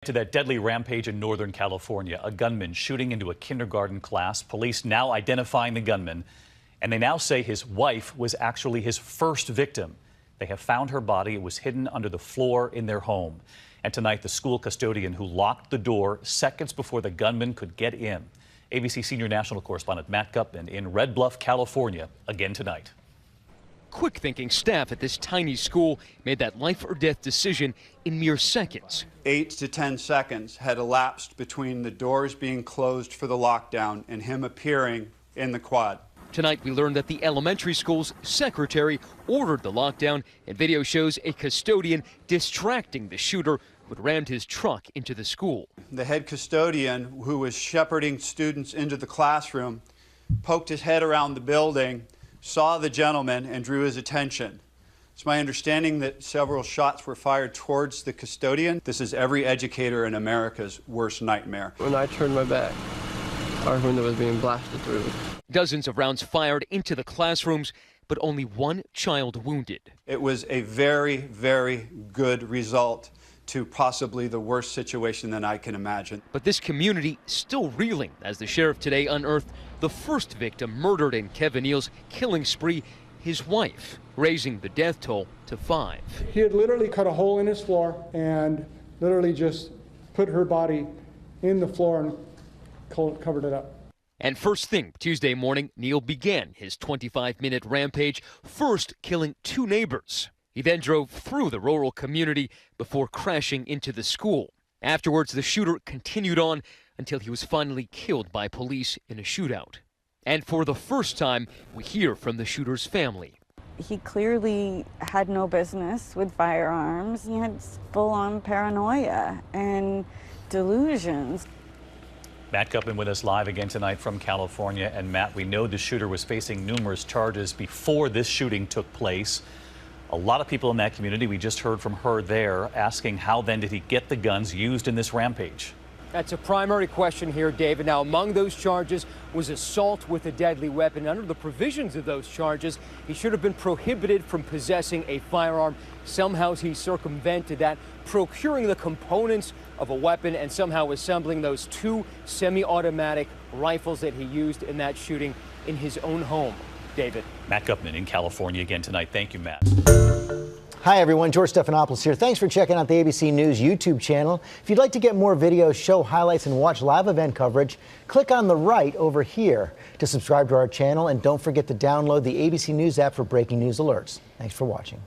To that deadly rampage in Northern California, a gunman shooting into a kindergarten class. Police now identifying the gunman, and they now say his wife was actually his first victim. They have found her body. It was hidden under the floor in their home. And tonight, the school custodian who locked the door seconds before the gunman could get in. ABC senior national correspondent Matt Gutman in Red Bluff, California, again tonight. Quick-thinking staff at this tiny school made that life-or-death decision in mere seconds. 8 to 10 seconds had elapsed between the doors being closed for the lockdown and him appearing in the quad. Tonight, we learned that the elementary school's secretary ordered the lockdown, and video shows a custodian distracting the shooter who had rammed his truck into the school. The head custodian, who was shepherding students into the classroom, poked his head around the building, saw the gentleman, and drew his attention. It's my understanding that several shots were fired towards the custodian. This is every educator in America's worst nightmare. When I turned my back, our window was being blasted through. Dozens of rounds fired into the classrooms, but only one child wounded. It was a very, very good result to possibly the worst situation that I can imagine. But this community still reeling as the sheriff today unearthed the first victim murdered in Kevin Neal's killing spree, his wife, raising the death toll to 5. He had literally cut a hole in his floor and literally just put her body in the floor and covered it up. And first thing Tuesday morning, Neal began his 25-minute rampage, first killing 2 neighbors. He then drove through the rural community before crashing into the school. Afterwards, the shooter continued on until he was finally killed by police in a shootout. And for the first time, we hear from the shooter's family. He clearly had no business with firearms. He had full-on paranoia and delusions. Matt Gutman with us live again tonight from California. And Matt, we know the shooter was facing numerous charges before this shooting took place. A lot of people in that community, we just heard from her there, asking how then did he get the guns used in this rampage? That's a primary question here, David. Now, among those charges was assault with a deadly weapon. Under the provisions of those charges, he should have been prohibited from possessing a firearm. Somehow he circumvented that, procuring the components of a weapon and somehow assembling those 2 semi-automatic rifles that he used in that shooting in his own home. David. Matt Gutman in California again tonight. Thank you, Matt. Hi, everyone. George Stephanopoulos here. Thanks for checking out the ABC News YouTube channel. If you'd like to get more videos, show highlights, and watch live event coverage, click on the right over here to subscribe to our channel. And don't forget to download the ABC News app for breaking news alerts. Thanks for watching.